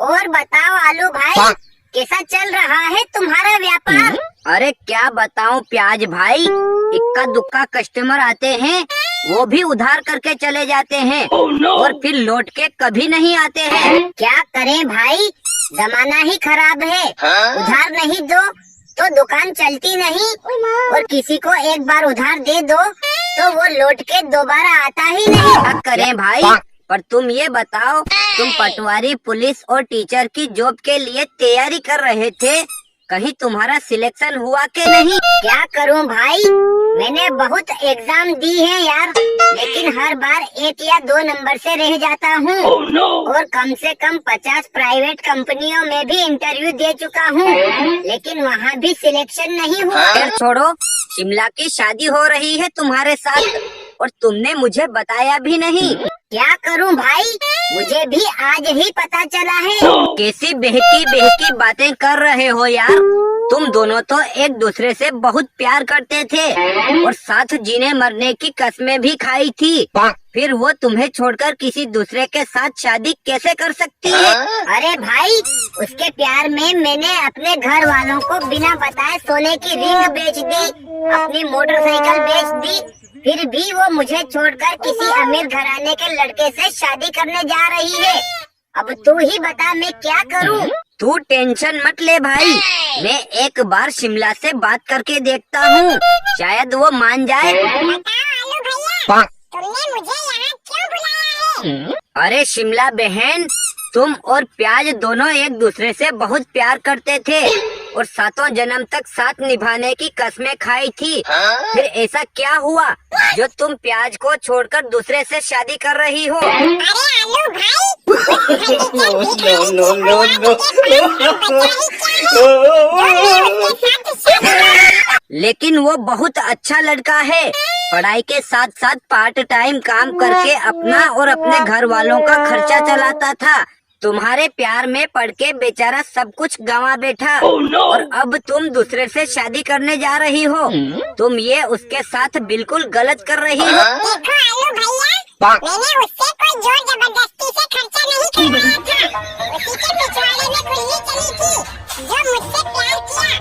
और बताओ आलू भाई, कैसा चल रहा है तुम्हारा व्यापार? अरे क्या बताऊं प्याज भाई, इक्का दुक्का कस्टमर आते हैं, वो भी उधार करके चले जाते हैं और फिर लौट के कभी नहीं आते हैं। क्या करें भाई, जमाना ही खराब है। उधार नहीं दो तो दुकान चलती नहीं, और किसी को एक बार उधार दे दो तो वो लौट के दोबारा आता ही नहीं। क्या करें भाई, पर तुम ये बताओ, तुम पटवारी, पुलिस और टीचर की जॉब के लिए तैयारी कर रहे थे, कहीं तुम्हारा सिलेक्शन हुआ के नहीं? क्या करूं भाई, मैंने बहुत एग्जाम दी है यार, लेकिन हर बार 1 या 2 नंबर से रह जाता हूँ। और कम से कम 50 प्राइवेट कंपनियों में भी इंटरव्यू दे चुका हूँ, लेकिन वहाँ भी सिलेक्शन नहीं हुआ। खैर छोड़ो, शिमला की शादी हो रही है तुम्हारे साथ और तुमने मुझे बताया भी नहीं। क्या करूं भाई, मुझे भी आज ही पता चला है। कैसी बहकी बहकी बातें कर रहे हो यार, तुम दोनों तो एक दूसरे से बहुत प्यार करते थे और साथ जीने मरने की कस्में भी खाई थी, फिर वो तुम्हें छोड़कर किसी दूसरे के साथ शादी कैसे कर सकती है? अरे भाई, उसके प्यार में मैंने अपने घर वालों को बिना बताए सोने की रिंग बेच दी, अपनी मोटरसाइकिल बेच दी, फिर भी वो मुझे छोड़कर किसी अमीर घराने के लड़के से शादी करने जा रही है। अब तू ही बता मैं क्या करूं? तू टेंशन मत ले भाई, मैं एक बार शिमला से बात करके देखता हूँ, शायद वो मान जाए। बताओ आलू भैया, तुमने मुझे यहाँ क्यों बुलाया है? अरे शिमला बहन, तुम और प्याज दोनों एक दूसरे से बहुत प्यार करते थे और सातों जन्म तक साथ निभाने की कस्में खाई थी, फिर ऐसा क्या हुआ जो तुम प्याज को छोड़कर दूसरे से शादी कर रही हो? अरे आलू भाई, लेकिन वो बहुत अच्छा लड़का है, पढ़ाई के साथ साथ पार्ट टाइम काम करके अपना और अपने घर वालों का खर्चा चलाता था। तुम्हारे प्यार में पड़ के बेचारा सब कुछ गंवा बैठा और अब तुम दूसरे से शादी करने जा रही हो। तुम ये उसके साथ बिल्कुल गलत कर रही हो। देखो आलू भैया, मैंने उससे कोई जोर जबरदस्ती से खर्चा नहीं करवाया था, उसी के पिछवाड़े में कुल्ली चली थी जो मुझसे प्यार किया।